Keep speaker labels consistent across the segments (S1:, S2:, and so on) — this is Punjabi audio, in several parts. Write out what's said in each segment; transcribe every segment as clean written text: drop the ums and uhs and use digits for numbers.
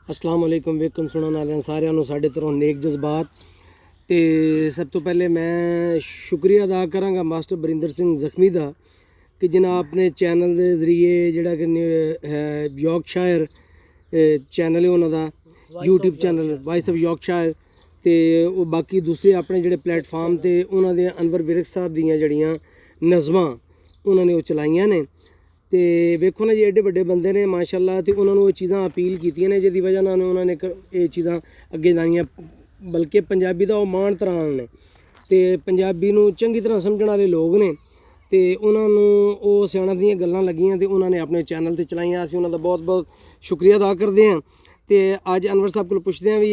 S1: अस्सलाम वालेकुम वेलकम सुनने वाले सारिਆਂ ਨੂੰ ਸਾਡੇ ਤਰੋਂ ਨੇਕ ਜਜ਼ਬਾਤ। ਤੇ ਸਭ ਤੋਂ ਪਹਿਲੇ ਮੈਂ ਸ਼ੁਕਰੀਆ ਅਦਾ ਕਰਾਂਗਾ ਮਾਸਟਰ ਬਰਿੰਦਰ ਸਿੰਘ ਜ਼ਖਮੀ ਦਾ ਕਿ ਜਿਨ੍ਹਾਂ ਆਪਣੇ ਚੈਨਲ ਦੇ ਜ਼ਰੀਏ ਜਿਹੜਾ ਕਿ ਹੈ ਯਾਰਕਸ਼ਾਇਰ ਚੈਨਲ ਹੈ ਉਹਨਾਂ ਦਾ YouTube channel vice of Yorkshire ਤੇ ਉਹ ਬਾਕੀ ਦੂਸਰੇ ਆਪਣੇ ਜਿਹੜੇ ਪਲੇਟਫਾਰਮ ਤੇ ਉਹਨਾਂ ਦੇ ਅਨਵਰ ਵਿਰਕ ਸਾਹਿਬ ਦੀਆਂ ਜਿਹੜੀਆਂ ਨਜ਼ਮਾਂ ਉਹਨਾਂ ਨੇ ਉਹ ਚਲਾਈਆਂ ਨੇ। तो वेखो ना जी एडे बड़े बंदे ने माशाअल्लाह तो उन्होंने वो चीज़ा अपील की ने जिसकी वजह नाल उन्होंने ये चीज़ा अगे लाइया बल्कि पंजाबी का वो मान तरान ने तो पंजाबी नूं चंगी तरह समझण वाले लोग ने तो उन्होंने वो सियाणा दी गल्लां लगियां तो उन्होंने अपने चैनल ते चलाइयां। असीं उन्हां दा बहुत बहुत शुक्रिया अदा करते हैं। तो अज अनवर साहब को पुछदे हैं भी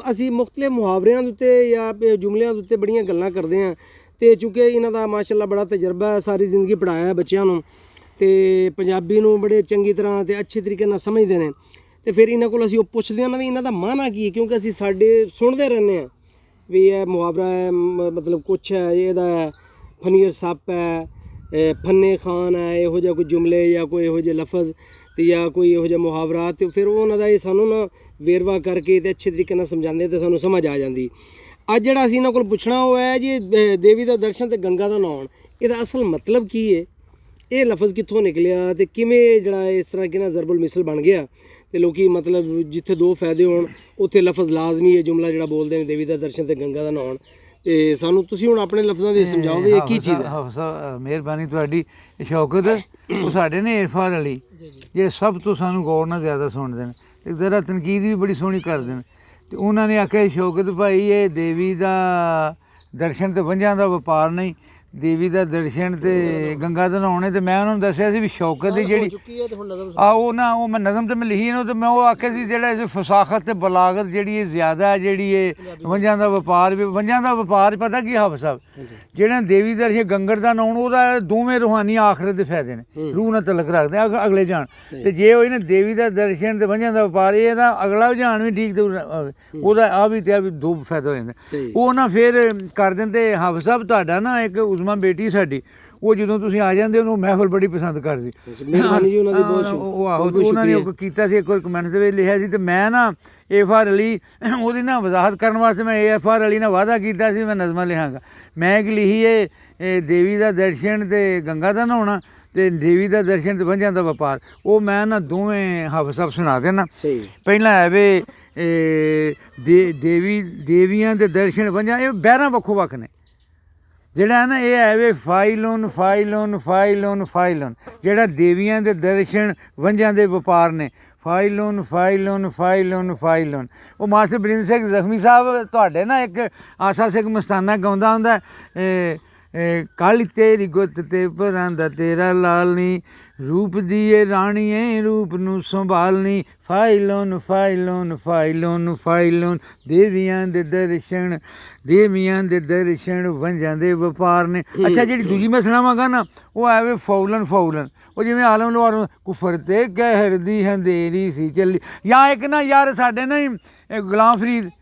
S1: असीं मुख्तलिफ मुहावरियां दे उत्ते या जुमलियां दे उत्ते बड़ियां गल्लां करदे हैं तो चूँकि इन्हां दा माशाअल्लाह बड़ा तजर्बा है, सारी जिंदगी पढ़ाया है बच्चों नूं तो पंजाबी नूं बड़े चंगी तरह तो अच्छे तरीके नाल समझते हैं। तो फिर इन्हां कोल असीं पुछदे हैं भी इन्हां दा माना की है, क्योंकि असीं साडे सुनते रहने हैं भी यह मुहावरा है मतलब कुछ है इहदा फनीर सप है फन्ने खान है इहो जिहा कोई जुमले या कोई इहो जिहे लफज तो या कोई इहो जिहा मुहावरा तो फिर उन्हां दा सानूं ना वेरवा करके तो अच्छे तरीके नाल समझाते तो सानूं समझ आ जाती। अज जिहड़ा असीं इन्हां कोल पुछना वो है जी देवी दा दर्शन ते गंगा दा नहाउण इहदा असल मतलब की है, ये लफज कितों निकलिया तो किमें जड़ा इस तरह की ना जरबुल मिसल बन गया तो लोग मतलब जिथे दो फायदे होण उत्थे लफज लाजमी है जुमला जड़ा बोलते हैं देवी का दर्शन तो गंगा का नहाउण। तो सानू तुसीं हुण अपने लफजां दे समझाओ भी की चीज़ है।
S2: मेहरबानी तुहाडी शौकत वो साडे ने इरफान अली जेह्ड़े सब तो सानू गौर नाल ज़्यादा सुणदे ने ते जरा तनकीद भी बड़ी सोहनी करदे ने। ते उन्हां ने आख्या शौकत भाई ये देवी दा दर्शन ते वंझां दा वपार नहीं, देवी का दर्शन तो गंगा का नहाने तो मैं उन्होंने दसिया भी शौकत की जी वो ना वो मैं नज़म तो मैं लिखी ना तो मैं वो आख्या जो फसाखत तो बलागत जी ज़्यादा है जी वंझां का वपार भी वंझां का वपार पता की हाफ साहब जो देवी दर्शन गंगर का नहाउण वो दोवें रूहानी आखरत के फायदे ने रूह नाल तलक रखते हैं अगले जान तो जे होई ना देवी का दर्शन तो वंझां का वपार ये अगला जान भी ठीक तो आ भी तो दो फायदा हो जाता वो ना फिर कर देंगे हाफ साहब तुहाडा ना एक उजमा बेटी साडी वो जो तुसीं आ जांदे हो महफल बड़ी पसंद करदी उन्होंने एक बार कमेंट से लिखा सी तो मैं ना एफआर अली वो ना वजाहत करने वास्ते मैं एफआर अली ने वादा किया सी मैं नज़मां लिखांगा। मैं एक लिखी है देवी का दर्शन तो गंगा का नहाउणा तो देवी का दर्शन तो वंझां का वपार वो मैं ना दोवें हाफिज़ साहब सुना देना। पहला है वे देवियां दे दर्शन वंझां ये बहरां वक्खो वक्ख ने ਜਿਹੜਾ ਹੈ ਨਾ ਇਹ ਹੈ ਵੇ ਫਾਈਲੋਨ ਫਾਈਲੋਨ ਫਾਈਲੋਨ ਫਾਈਲੋਨ ਜਿਹੜਾ ਦੇਵੀਆਂ ਦੇ ਦਰਸ਼ਨ ਵੰਝਾਂ ਦੇ ਵਪਾਰ ਨੇ ਫਾਈਲੋਨ ਫਾਈਲੋਨ ਫਾਈਲੋਨ ਫਾਈਲੋਨ। ਉਹ ਮਾਸਟਰ ਬਰਿੰਦਰ ਸਿੰਘ ਜ਼ਖਮੀ ਸਾਹਿਬ ਤੁਹਾਡੇ ਨਾ ਇੱਕ ਆਸਾ ਸਿੰਘ ਮਸਤਾਨਾ ਗਾਉਂਦਾ ਹੁੰਦਾ ਕਾਲੀ ਤੇਰੀ ਗੁੱਤ ਤੇ ਪਰਾਂਦਾ ਤੇਰਾ ਲਾਲ ਨੀ रूप दिए राणीए रूप नू संभालनी फाइलोन फाइलोन फाइलोन फाइलोन देवियां दे दर्शन वंझां दे वपार ने। अच्छा जी दूजी मैं सुनावांगा ना वो है वे फौलन फौलन वो जिवें आलम लवार कुफर ते कहर दी अंधेरी सी चली या एक ना यार साडे ना गुलाम फरीद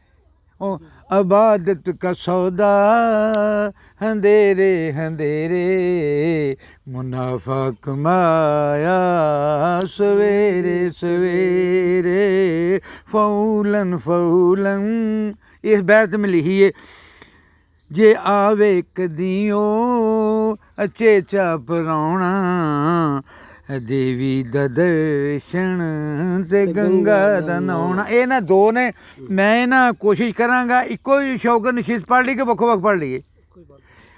S2: आबादत का सौदा अंधेरे अंधेरे मुनाफा कमाया सवेरे सवेरे फौलन फौलन। इस बैत में लिखी है जे आवे कदियों अच्छे चा पराउणा देवी दा दर्शन ते गंगा दा नहाउणा। ये ना दो ने मैं ना कोशिश करांगा इक्को ही शौकत नशीस पढ़ ली कि वक्खो वक्ख पढ़ लीए।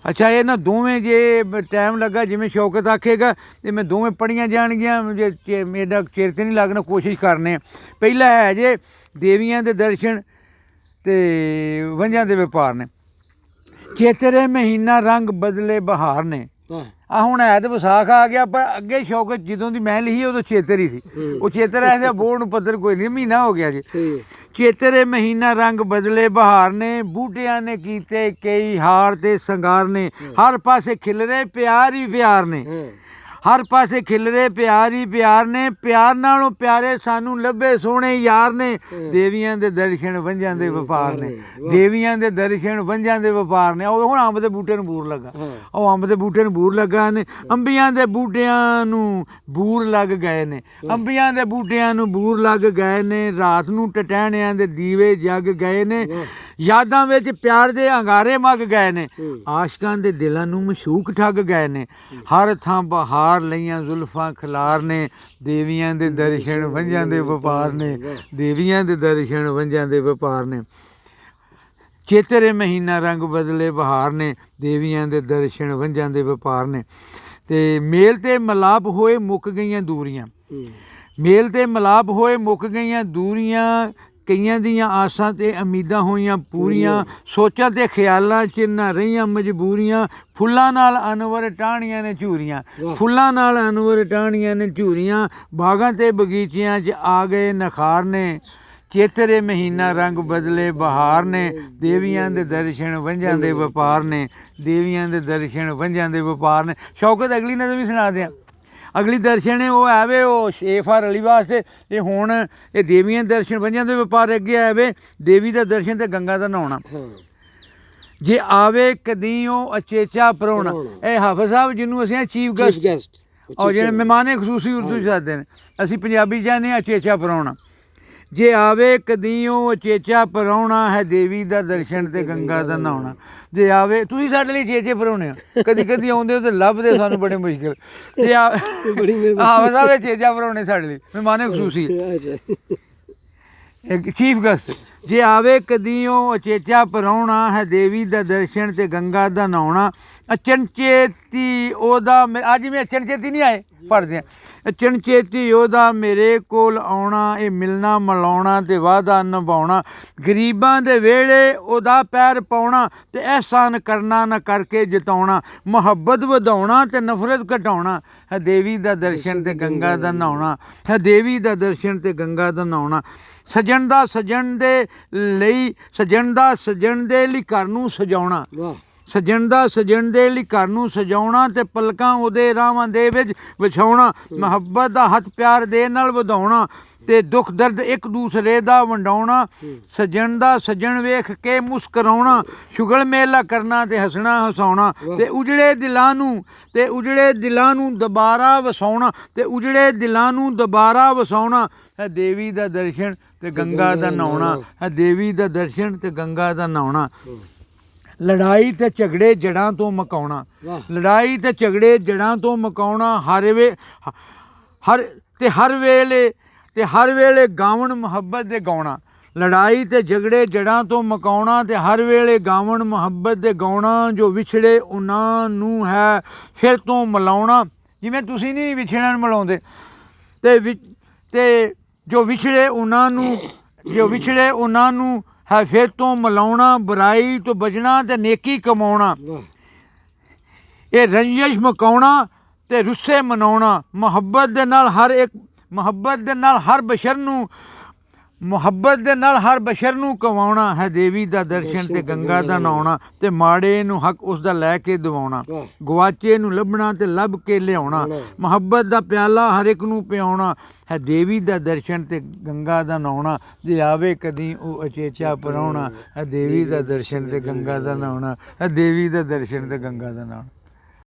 S2: अच्छा ये ना दोवें जे टाइम लगा जिवें शौकत आखेगा तो मैं दोवें पढ़ियां जाणगियां जे मेरा चिर ते नहीं लगना कोशिश करने। पहला है जे देवियां दे दर्शन ते वंझां दे व्यापार ने चेतरे महीना रंग बदले बहार ने आ हुण है तो विसाख आ गया पर अगे शौकत जदों दी मैं लिखी उदों चेतर ही सी वो चेतर ऐसे बोर्ड पत्थर कोई नहीं महीना हो गया जी। चेतरे महीना रंग बदले बहार ने बूटियां ने कीते कई हार ते संगार ने हर पासे खिल रहे प्यार ही प्यार ने ਹਰ ਪਾਸੇ ਖਿਲਰੇ ਪਿਆਰ ਹੀ ਪਿਆਰ ਨੇ, ਪਿਆਰ ਨਾਲੋਂ ਪਿਆਰੇ ਸਾਨੂੰ ਲੱਭੇ ਸੋਹਣੇ ਯਾਰ ਨੇ। ਦੇਵੀਆਂ ਦੇ ਦਰਸ਼ਨ ਵੰਝਾਂ ਦੇ ਵਪਾਰ ਨੇ, ਦੇਵੀਆਂ ਦੇ ਦਰਸ਼ਨ ਵੰਝਾਂ ਦੇ ਵਪਾਰ ਨੇ। ਉਹ ਹੁਣ ਅੰਬ ਦੇ ਬੂਟੇ ਨੂੰ ਬੂਰ ਲੱਗਾ, ਉਹ ਅੰਬ ਦੇ ਬੂਟੇ ਨੂੰ ਬੂਰ ਲੱਗਾ ਨੇ। ਅੰਬੀਆਂ ਦੇ ਬੂਟਿਆਂ ਨੂੰ ਬੂਰ ਲੱਗ ਗਏ ਨੇ, ਅੰਬੀਆਂ ਦੇ ਬੂਟਿਆਂ ਨੂੰ ਬੂਰ ਲੱਗ ਗਏ ਨੇ। ਰਾਤ ਨੂੰ ਟਟਹਿਣਿਆਂ ਦੇ ਦੀਵੇ ਜਗ ਗਏ ਨੇ, ਯਾਦਾਂ ਵਿੱਚ ਪਿਆਰ ਦੇ ਅੰਗਾਰੇ ਮੱਗ ਗਏ ਨੇ। ਆਸ਼ਕਾਂ ਦੇ ਦਿਲਾਂ ਨੂੰ ਮਸ਼ੂਕ ਠੱਗ ਗਏ ਨੇ, ਹਰ ਥਾਂ ਬਹਾਰ ਲਈਆਂ ਜ਼ੁਲਫਾਂ ਖਿਲਾਰ ਨੇ। ਦੇਵੀਆਂ ਦੇ ਦਰਸ਼ਨ ਵੰਝਾਂ ਦੇ ਵਪਾਰ ਨੇ, ਦੇਵੀਆਂ ਦੇ ਦਰਸ਼ਨ ਵੰਝਾਂ ਦੇ ਵਪਾਰ ਨੇ। ਚੇਤਰੇ ਮਹੀਨਾ ਰੰਗ ਬਦਲੇ ਬਹਾਰ ਨੇ, ਦੇਵੀਆਂ ਦੇ ਦਰਸ਼ਨ ਵੰਝਾਂ ਦੇ ਵਪਾਰ ਨੇ। ਤੇ ਮੇਲ ਤੇ ਮਿਲਾਪ ਹੋਏ ਮੁੱਕ ਗਈਆਂ ਦੂਰੀਆਂ, ਮੇਲ ਤੇ ਮਿਲਾਪ ਹੋਏ ਮੁੱਕ ਗਈਆਂ ਦੂਰੀਆਂ। ਕਈਆਂ ਦੀਆਂ ਆਸਾਂ ਤੇ ਉਮੀਦਾਂ ਹੋਈਆਂ ਪੂਰੀਆਂ, ਸੋਚਾਂ ਤੇ ਖਿਆਲਾਂ 'ਚ ਨਾ ਰਹੀਆਂ ਮਜਬੂਰੀਆਂ। ਫੁੱਲਾਂ ਨਾਲ ਅਨਵਰ ਟਾਹਣੀਆਂ ਨੇ ਝੂਰੀਆਂ, ਫੁੱਲਾਂ ਨਾਲ ਅਨਵਰ ਟਾਹਣੀਆਂ ਨੇ ਝੂਰੀਆਂ। ਬਾਗਾਂ ਤੇ ਬਗੀਚਿਆਂ 'ਚ ਆ ਗਏ ਨਖਾਰ ਨੇ, ਚੇਤਰੇ ਮਹੀਨਾ ਰੰਗ ਬਦਲੇ ਬਹਾਰ ਨੇ। ਦੇਵੀਆਂ ਦੇ ਦਰਸ਼ਨ ਵੰਝਾਂ ਦੇ ਵਪਾਰ ਨੇ, ਦੇਵੀਆਂ ਦੇ ਦਰਸ਼ਨ ਵੰਝਾਂ ਦੇ ਵਪਾਰ ਨੇ। ਸ਼ੌਕਤ ਅਗਲੀ ਨਜ਼ਰ ਵੀ ਸੁਣਾ ਦਿਆਂ। ਅਗਲੀ ਦਰਸ਼ਨ ਹੈ ਉਹ ਆਵੇ ਉਹ ਸ਼ੇਫਾਰ ਅਲੀ ਵਾਸਤੇ। ਇਹ ਹੁਣ ਇਹ ਦੇਵੀਆਂ ਦੇ ਦਰਸ਼ਨ ਵੰਝਾਂ ਦੇ ਵਪਾਰ ਅੱਗੇ ਆਵੇ। ਦੇਵੀ ਦਾ ਦਰਸ਼ਨ ਤੇ ਗੰਗਾ ਦਾ ਨਹਾਉਣਾ। ਜੇ ਆਵੇ ਕਦੀ ਉਹ ਅਚੇਚਾ ਪ੍ਰਾਹੁਣਾ। ਇਹ ਹਾਫਿਜ਼ ਸਾਹਿਬ ਜਿਹਨੂੰ ਅਸੀਂ ਚੀਫ ਗੈਸਟ ਔਰ ਜਿਹੜੇ ਮਹਿਮਾਨ ਖਸੂਸੀ ਉਰਦੂ 'ਚ ਦੱਸਦੇ ਨੇ, ਅਸੀਂ ਪੰਜਾਬੀ ਕਹਿੰਦੇ ਹਾਂ ਅਚੇਚਾ ਪ੍ਰਾਹੁਣਾ। ਜੇ ਆਵੇ ਕਦੀ ਉਹ ਅਚੇਚਾ ਪ੍ਰਾਹੁਣਾ ਹੈ, ਦੇਵੀ ਦਾ ਦਰਸ਼ਨ ਤੇ ਗੰਗਾ ਦਾ ਨਹਾਉਣਾ। ਜੇ ਆਵੇ ਤੁਸੀਂ ਸਾਡੇ ਲਈ ਚੇਚੇ ਪ੍ਰਾਹੁਣੇ ਹੋ, ਕਦੀ ਕਦੀ ਆਉਂਦੇ ਹੋ ਤੇ ਲੱਭਦੇ ਸਾਨੂੰ ਬੜੇ ਮੁਸ਼ਕਿਲ। ਤੇ ਹਾਫਿਜ਼ ਸਾਹਿਬ ਚੇਚਾ ਪ੍ਰਾਹੁਣੇ ਸਾਡੇ ਲਈ ਮਹਿਮਾਨ ਖਸੂਸੀ ਚੀਫ ਗੈਸਟ। ਜੇ ਆਵੇ ਕਦੀ ਉਹ ਅਚੇਚਾ ਪ੍ਰਾਹੁਣਾ ਹੈ, ਦੇਵੀ ਦਾ ਦਰਸ਼ਨ ਤੇ ਗੰਗਾ ਦਾ ਨਹਾਉਣਾ। ਅਚਨਚੇਤੀ ਉਹਦਾ ਅੱਜ ਮੈਂ ਅਚਨਚੇਤੀ ਨਹੀਂ ਆਏ ਪੜ੍ਹਦੇ ਹਾਂ। ਅਚਨਚੇਤੀ ਉਹਦਾ ਮੇਰੇ ਕੋਲ ਆਉਣਾ, ਇਹ ਮਿਲਣਾ ਮਿਲਾਉਣਾ ਤੇ ਵਾਅਦਾ ਨਿਭਾਉਣਾ। ਗਰੀਬਾਂ ਦੇ ਵਿਹੜੇ ਉਹਦਾ ਪੈਰ ਪਾਉਣਾ ਤੇ ਅਹਿਸਾਨ ਕਰਨਾ ਨਾ ਕਰਕੇ ਜਿਤਾਉਣਾ। ਮੁਹੱਬਤ ਵਧਾਉਣਾ ਤੇ ਨਫ਼ਰਤ ਘਟਾਉਣਾ ਹੈ, ਦੇਵੀ ਦਾ ਦਰਸ਼ਨ ਤੇ ਗੰਗਾ ਦਾ ਨਹਾਉਣਾ ਹੈ, ਦੇਵੀ ਦਾ ਦਰਸ਼ਨ ਤੇ ਗੰਗਾ ਦਾ ਨਹਾਉਣਾ। ਸਜਣ ਦਾ ਸਜਣ ਦੇ ਲਈ, ਸਜਣ ਦਾ ਸਜਣ ਦੇ ਲਈ ਘਰ ਨੂੰ ਸਜਾਉਣਾ, ਸਜਣ ਦਾ ਸਜਣ ਦੇ ਲਈ ਘਰ ਨੂੰ ਸਜਾਉਣਾ ਤੇ ਪਲਕਾਂ ਉਹਦੇ ਰਾਹਾਂ ਦੇ ਵਿੱਚ ਵਿਛਾਉਣਾ। ਮੁਹੱਬਤ ਦਾ ਹੱਥ ਪਿਆਰ ਦੇ ਨਾਲ ਵਧਾਉਣਾ ਤੇ ਦੁੱਖ ਦਰਦ ਇੱਕ ਦੂਸਰੇ ਦਾ ਵੰਡਾਉਣਾ। ਸਜਣ ਦਾ ਸਜਣ ਵੇਖ ਕੇ ਮੁਸਕਰਾਉਣਾ, ਸ਼ੁਗਲ ਮੇਲਾ ਕਰਨਾ ਤੇ ਹੱਸਣਾ ਹਸਾਉਣਾ। ਤੇ ਉਜੜੇ ਦਿਲਾਂ ਨੂੰ, ਤੇ ਉਜੜੇ ਦਿਲਾਂ ਨੂੰ ਦੁਬਾਰਾ ਵਸਾਉਣਾ, ਤੇ ਉਜੜੇ ਦਿਲਾਂ ਨੂੰ ਦੁਬਾਰਾ ਵਸਾਉਣਾ ਹੈ, ਦੇਵੀ ਦਾ ਦਰਸ਼ਨ ਤੇ ਗੰਗਾ ਦਾ ਨਹਾਉਣਾ ਹੈ, ਦੇਵੀ ਦਾ ਦਰਸ਼ਨ ਤੇ ਗੰਗਾ ਦਾ ਨਹਾਉਣਾ। ਲੜਾਈ ਤੇ ਝਗੜੇ ਜੜ੍ਹਾਂ ਤੋਂ ਮਕਾਉਣਾ, ਲੜਾਈ ਤੇ ਝਗੜੇ ਜੜ੍ਹਾਂ ਤੋਂ ਮਕਾਉਣਾ। ਹਰ ਵੇਲੇ ਗਾਵਣ ਮੁਹੱਬਤ ਦੇ ਗਾਉਣਾ। ਲੜਾਈ ਤੇ ਝਗੜੇ ਜੜ੍ਹਾਂ ਤੋਂ ਮਕਾਉਣਾ ਤੇ ਹਰ ਵੇਲੇ ਗਾਵਣ ਮੁਹੱਬਤ ਦੇ ਗਾਉਣਾ। ਜੋ ਵਿਛੜੇ ਉਹਨਾਂ ਨੂੰ ਹੈ ਫਿਰ ਤੋਂ ਮਿਲਾਉਣਾ। ਜਿਵੇਂ ਤੁਸੀਂ ਨਹੀਂ ਵਿਛੜਿਆਂ ਨੂੰ ਮਿਲਾਉਂਦੇ ਤੇ ਜੋ ਵਿਛੜੇ ਉਹਨਾਂ ਨੂੰ, ਜੋ ਵਿਛੜੇ ਉਹਨਾਂ ਨੂੰ ਹੈ ਫਿਰ ਤੋਂ ਮਿਲਾਉਣਾ। ਬੁਰਾਈ ਤੋਂ ਬਚਣਾ ਤੇ ਨੇਕੀ ਕਮਾਉਣਾ। ਇਹ ਰੰਜਿਸ਼ ਮੁਕਾਉਣਾ ਤੇ ਰੁੱਸੇ ਮਨਾਉਣਾ। ਮੁਹੱਬਤ ਦੇ ਨਾਲ ਹਰ ਇੱਕ, ਮੁਹੱਬਤ ਦੇ ਨਾਲ ਹਰ ਬਸ਼ਰ ਨੂੰ, ਮੁਹੱਬਤ ਦੇ ਨਾਲ ਹਰ ਬਸ਼ਰ ਨੂੰ ਕਵਾਉਣਾ ਹੈ, ਦੇਵੀ ਦਾ ਦਰਸ਼ਨ ਤੇ ਗੰਗਾ ਦਾ ਨਹਾਉਣਾ। ਤੇ ਮਾੜੇ ਨੂੰ ਹੱਕ ਉਸ ਦਾ ਲੈ ਕੇ ਦਿਵਾਉਣਾ, ਗਵਾਚੇ ਨੂੰ ਲੱਭਣਾ ਤੇ ਲੱਭ ਕੇ ਲਿਆਉਣਾ। ਮੁਹੱਬਤ ਦਾ ਪਿਆਲਾ ਹਰ ਇੱਕ ਨੂੰ ਪਿਆਉਣਾ ਹੈ, ਦੇਵੀ ਦਾ ਦਰਸ਼ਨ ਤੇ ਗੰਗਾ ਦਾ ਨਹਾਉਣਾ। ਜੇ ਆਵੇ ਕਦੀ ਉਹ ਅਚੇਚਾ ਪ੍ਰਾਹੁਣਾ ਹੈ, ਦੇਵੀ ਦਾ ਦਰਸ਼ਨ ਤੇ ਗੰਗਾ ਦਾ ਨਹਾਉਣਾ ਹੈ, ਦੇਵੀ ਦਾ ਦਰਸ਼ਨ ਤੇ ਗੰਗਾ ਦਾ ਨਹਾਉਣਾ।